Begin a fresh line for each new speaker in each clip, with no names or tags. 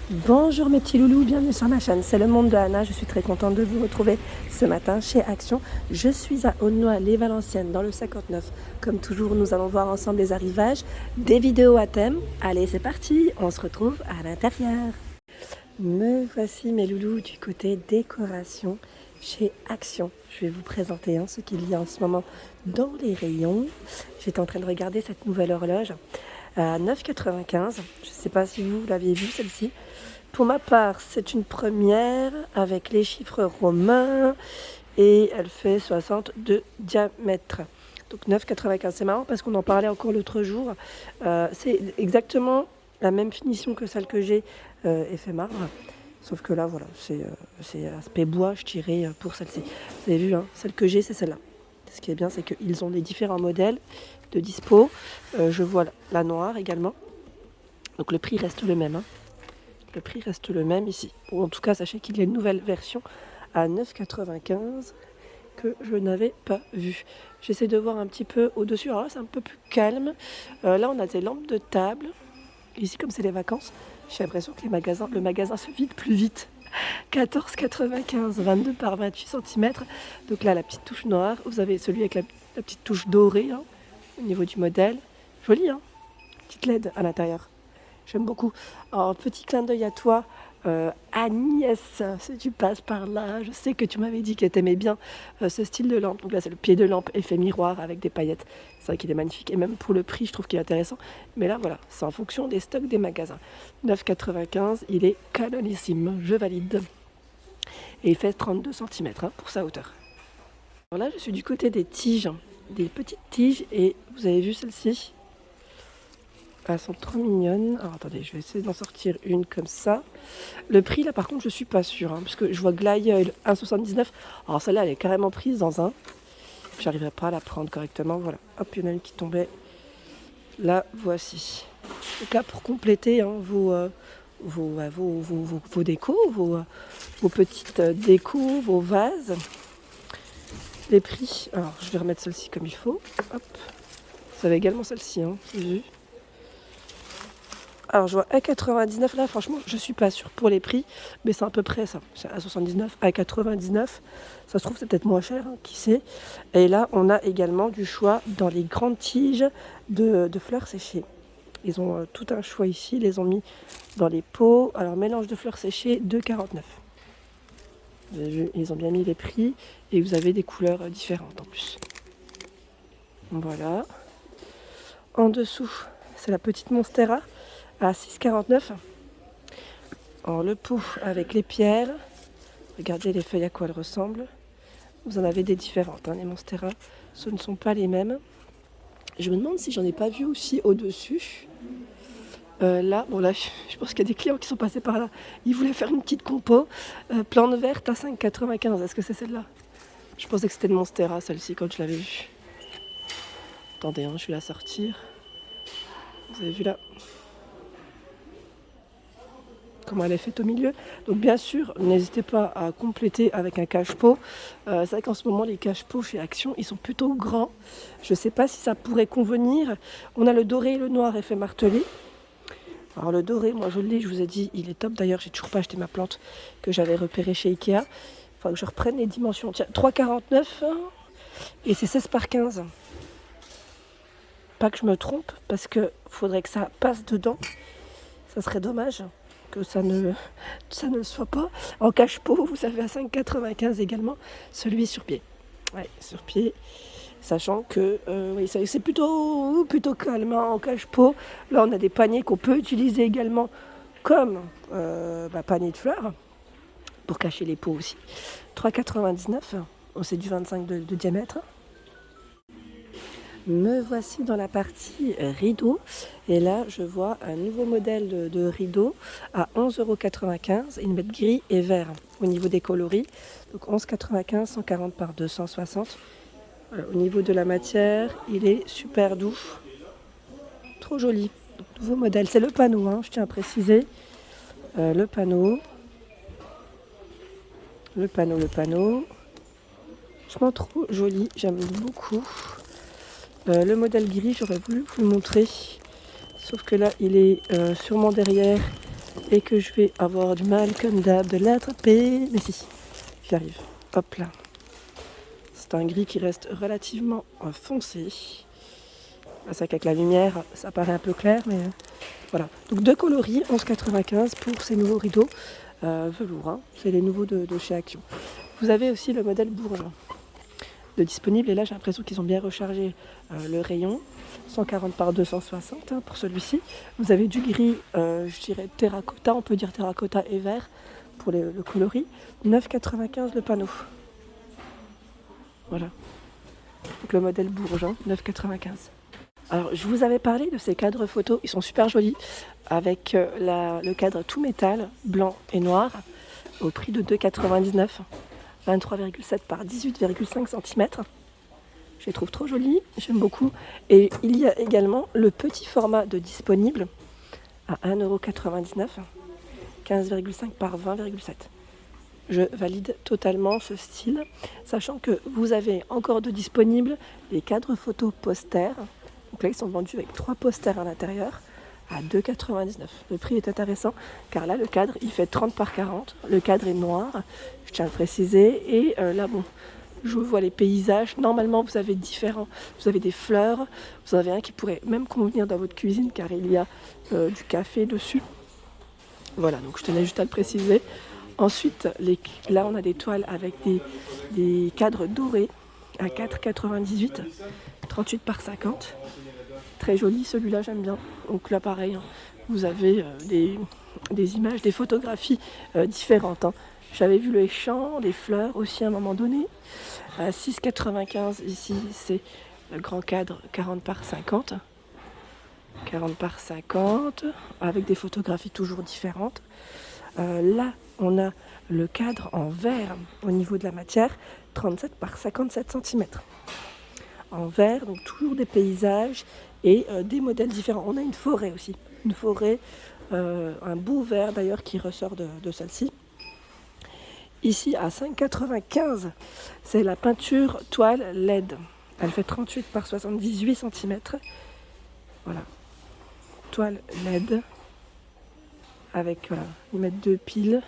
Bonjour mes petits loulous, bienvenue sur ma chaîne, c'est le monde de Anna, je suis très contente de vous retrouver ce matin chez Action. Je suis à Aulnoy-les-Valenciennes dans le 59. Comme toujours, nous allons voir ensemble les arrivages, des vidéos à thème. Allez, c'est parti, on se retrouve à l'intérieur. Me voici mes loulous du côté décoration chez Action. Je vais vous présenter ce qu'il y a en ce moment dans les rayons. J'étais en train de regarder cette nouvelle horloge à 9,95 €. Je ne sais pas si vous l'aviez vue celle-ci. Pour ma part, c'est une première avec les chiffres romains et elle fait 60 de diamètre. Donc 9,95 €. C'est marrant parce qu'on en parlait encore l'autre jour. C'est exactement la même finition que celle que j'ai effet marbre. Sauf que là, voilà, c'est aspect bois, je tirais pour celle-ci. Vous avez vu, celle que j'ai, c'est celle-là. Ce qui est bien, c'est qu'ils ont les différents modèles de dispo. Je vois la noire également. Donc le prix reste le même. Le prix reste le même ici. Ou en tout cas, sachez qu'il y a une nouvelle version à 9,95 € que je n'avais pas vue. J'essaie de voir un petit peu au-dessus. Alors là, c'est un peu plus calme. Là, on a des lampes de table. Ici, comme c'est les vacances, j'ai l'impression que le magasin se vide plus vite. 14,95 €, 22 par 28 cm. Donc là, la petite touche noire. Vous avez celui avec la petite touche dorée au niveau du modèle. Joli, petite LED à l'intérieur. J'aime beaucoup. Alors, petit clin d'œil à toi, Agnès, si tu passes par là, je sais que tu m'avais dit que tu aimais bien ce style de lampe. Donc là, c'est le pied de lampe effet miroir avec des paillettes. C'est vrai qu'il est magnifique. Et même pour le prix, je trouve qu'il est intéressant. Mais là, voilà, c'est en fonction des stocks des magasins. 9,95 €, il est canonissime. Je valide. Et il fait 32 cm pour sa hauteur. Alors là, je suis du côté des tiges, des petites tiges. Et vous avez vu celle-ci ? Elles sont trop mignonnes. Alors attendez, je vais essayer d'en sortir une comme ça. Le prix là par contre je suis pas sûre. Parce que je vois Glaïeul 1,79 €. Alors celle-là elle est carrément prise dans un. J'arriverai pas à la prendre correctement. Voilà. Hop, il y en a une qui tombait. La voici. Donc là pour compléter vos décos, vos petites décos, vos vases. Les prix. Alors je vais remettre celle-ci comme il faut. Hop. Vous avez également celle-ci, j'ai vu. Alors je vois à 99 là, franchement je suis pas sûre pour les prix, mais c'est à peu près ça. C'est à 79, à 99, ça se trouve c'est peut-être moins cher, qui sait. Et là on a également du choix dans les grandes tiges de fleurs séchées. Ils ont tout un choix ici, ils les ont mis dans les pots. Alors mélange de fleurs séchées, 2,49 €. Vous avez vu, ils ont bien mis les prix et vous avez des couleurs différentes en plus. Voilà. En dessous, c'est la petite Monstera à 6,49 €. Alors le pot avec les pierres, regardez les feuilles à quoi elles ressemblent. Vous en avez des différentes, les Monstera, ce ne sont pas les mêmes. Je me demande si j'en ai pas vu aussi au-dessus. Là, je pense qu'il y a des clients qui sont passés par là. Ils voulaient faire une petite compo. Plante verte à 5,95 €. Est-ce que c'est celle-là? Je pensais que c'était une Monstera, celle-ci, quand je l'avais vue. Attendez, je vais la sortir. Vous avez vu là comment elle est faite au milieu. Donc bien sûr, n'hésitez pas à compléter avec un cache-pot. C'est vrai qu'en ce moment, les cache-pots chez Action, ils sont plutôt grands. Je ne sais pas si ça pourrait convenir. On a le doré et le noir effet martelé. Alors le doré, moi je l'ai, je vous ai dit, il est top. D'ailleurs, j'ai toujours pas acheté ma plante que j'avais repérée chez Ikea. Il faut que je reprenne les dimensions. Tiens, 3,49 € et c'est 16 par 15. Pas que je me trompe, parce que faudrait que ça passe dedans. Ça serait dommage que ça ne le soit pas. En cache-pot, vous avez à 5,95 € également, celui sur pied. Ouais, sur pied, sachant que oui, c'est plutôt calme en cache-pot. Là, on a des paniers qu'on peut utiliser également comme panier de fleurs, pour cacher les pots aussi. 3,99 €, c'est du 25 de diamètre. Me voici dans la partie rideau et là je vois un nouveau modèle de rideau à 11,95 €. Ils mettent gris et vert au niveau des coloris. Donc 11,95 €, 140 par 260. Voilà, au niveau de la matière, il est super doux. Trop joli. Donc, nouveau modèle. C'est le panneau, je tiens à préciser. Le panneau. Franchement trop joli, j'aime beaucoup. Le modèle gris, j'aurais voulu vous le montrer. Sauf que là, il est sûrement derrière et que je vais avoir du mal comme d'hab de l'attraper. Mais si, j'y arrive. Hop là. C'est un gris qui reste relativement foncé. C'est vrai qu'avec la lumière, ça paraît un peu clair, mais voilà. Donc 2 coloris, 11,95 pour ces nouveaux rideaux velours. Hein. C'est les nouveaux de chez Action. Vous avez aussi le modèle Bourgeon de disponible. Et là, j'ai l'impression qu'ils ont bien rechargé le rayon. 140 par 260 hein, pour celui-ci. Vous avez du gris, je dirais terracotta, on peut dire terracotta et vert pour le coloris. 9,95 le panneau. Voilà. Donc le modèle Bourgeon, 9,95. Alors, je vous avais parlé de ces cadres photos, ils sont super jolis, avec le cadre tout métal, blanc et noir, au prix de 2,99, 23,7 par 18,5 cm. Je les trouve trop jolis, j'aime beaucoup. Et il y a également le petit format de disponible à 1,99 €, 15,5 par 20,7. Je valide totalement ce style, sachant que vous avez encore de disponibles les cadres photos posters. Donc là, ils sont vendus avec 3 posters à l'intérieur à 2,99 €. Le prix est intéressant car là, le cadre, il fait 30 par 40. Le cadre est noir, je tiens à le préciser. Et là, bon, je vois les paysages. Normalement, vous avez différents. Vous avez des fleurs. Vous en avez un qui pourrait même convenir dans votre cuisine car il y a du café dessus. Voilà, donc je tenais juste à le préciser. Ensuite, là, on a des toiles avec des cadres dorés à 4,98, 38 par 50. Très joli, celui-là j'aime bien. Donc là pareil, hein, vous avez des images, des photographies différentes. Hein. J'avais vu les champs, les fleurs aussi à un moment donné. À 6,95 ici, c'est le grand cadre 40 par 50. 40 par 50, avec des photographies toujours différentes. Là, on a le cadre en verre au niveau de la matière, 37 par 57 cm. En verre, donc toujours des paysages et des modèles différents. On a une forêt aussi, une forêt, un beau vert d'ailleurs qui ressort de celle-ci. Ici à 5,95, c'est la peinture toile LED. Elle fait 38 par 78 cm. Voilà, toile LED avec, voilà, ils mettent 2 piles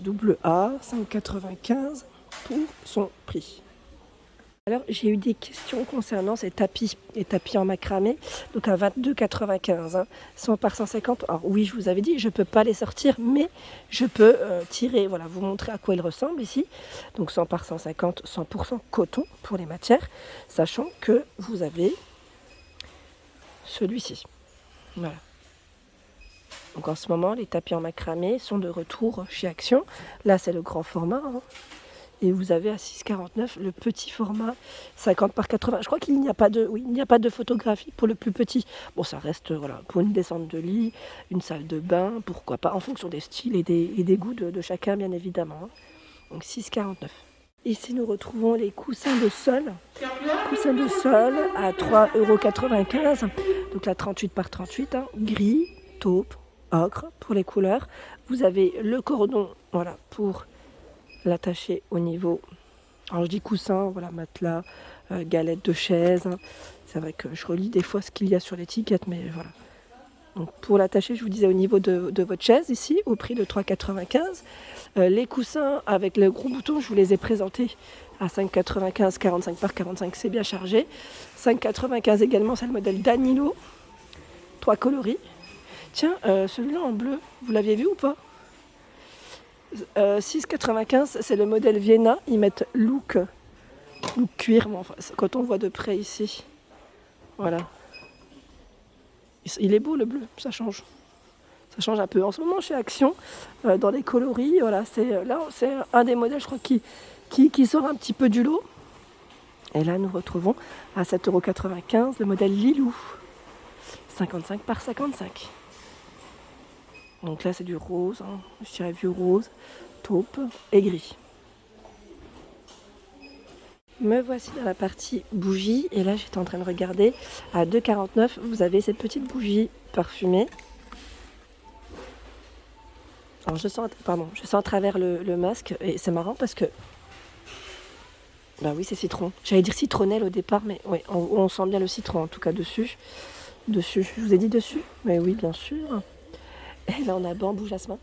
double A, 5,95 pour son prix. Alors j'ai eu des questions concernant ces tapis, les tapis en macramé, donc à 22,95, hein, 100 par 150. Alors oui, je vous avais dit, je ne peux pas les sortir, mais je peux tirer, voilà, vous montrer à quoi ils ressemblent ici. Donc 100 par 150, 100% coton pour les matières, sachant que vous avez celui-ci. Voilà. Donc en ce moment, les tapis en macramé sont de retour chez Action. Là, c'est le grand format. Hein. Et vous avez à 6,49 le petit format 50 par 80. Je crois qu'il n'y a pas de photographie pour le plus petit. Bon, ça reste voilà, pour une descente de lit, une salle de bain, pourquoi pas, en fonction des styles et des goûts de chacun, bien évidemment. Hein. Donc 6,49. Ici, nous retrouvons les coussins de sol. Coussins de sol à 3,95 €. Donc là, 38 par 38, hein, gris, taupe, ocre pour les couleurs. Vous avez le cordon, voilà, pour l'attacher au niveau, alors je dis coussin, voilà, matelas, galette de chaise. Hein. C'est vrai que je relis des fois ce qu'il y a sur l'étiquette, mais voilà. Donc pour l'attacher, je vous disais au niveau de votre chaise ici, au prix de 3,95. Les coussins avec le gros bouton, je vous les ai présentés à 5,95, 45 par 45, c'est bien chargé. 5,95 également, c'est le modèle Danilo, 3 coloris. Tiens, celui-là en bleu, vous l'aviez vu ou pas ? 6,95, c'est le modèle Vienna. Ils mettent look cuir, mais enfin, quand on le voit de près ici, voilà. Il est beau le bleu, ça change. Ça change un peu. En ce moment chez Action, dans les coloris, voilà, c'est un des modèles, je crois, qui sort un petit peu du lot. Et là, nous retrouvons à 7,95 € le modèle Lilou, 55 par 55. Donc là, c'est du rose, hein, je dirais vieux rose, taupe et gris. Me voici dans la partie bougie. Et là, j'étais en train de regarder. À 2,49, vous avez cette petite bougie parfumée. Alors, je sens à travers le masque. Et c'est marrant parce que... Ben oui, c'est citron. J'allais dire citronnelle au départ, mais oui, on sent bien le citron, en tout cas dessus. Je vous ai dit dessus? Mais oui, bien sûr. Et là, on a bambou jasmin.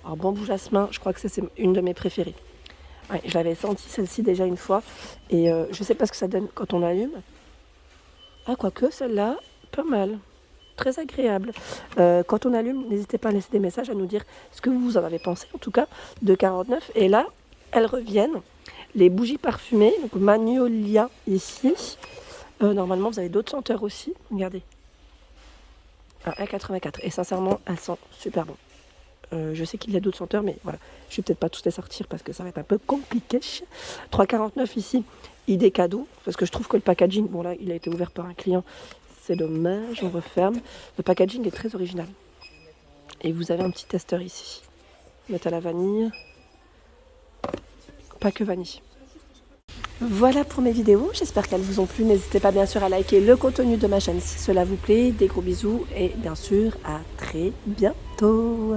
Alors, bambou jasmin, je crois que c'est une de mes préférées. Ouais, je l'avais senti celle-ci déjà une fois. Et je sais pas ce que ça donne quand on allume. Ah, quoique, celle-là, pas mal. Très agréable. Quand on allume, n'hésitez pas à laisser des messages, à nous dire ce que vous en avez pensé, en tout cas, de 49. Et là, elles reviennent. Les bougies parfumées, donc Magnolia ici. Normalement, vous avez d'autres senteurs aussi. Regardez. Un 1,84. Et sincèrement, elles sentent super bon. Je sais qu'il y a d'autres senteurs, mais voilà. Je ne vais peut-être pas tous les sortir parce que ça va être un peu compliqué. 3,49 ici. Idée cadeau. Parce que je trouve que le packaging, bon là, il a été ouvert par un client. C'est dommage, on referme. Le packaging est très original. Et vous avez un petit testeur ici. Mettre à la vanille. Pas que vanille. Voilà pour mes vidéos, j'espère qu'elles vous ont plu. N'hésitez pas bien sûr à liker le contenu de ma chaîne si cela vous plaît. Des gros bisous et bien sûr à très bientôt.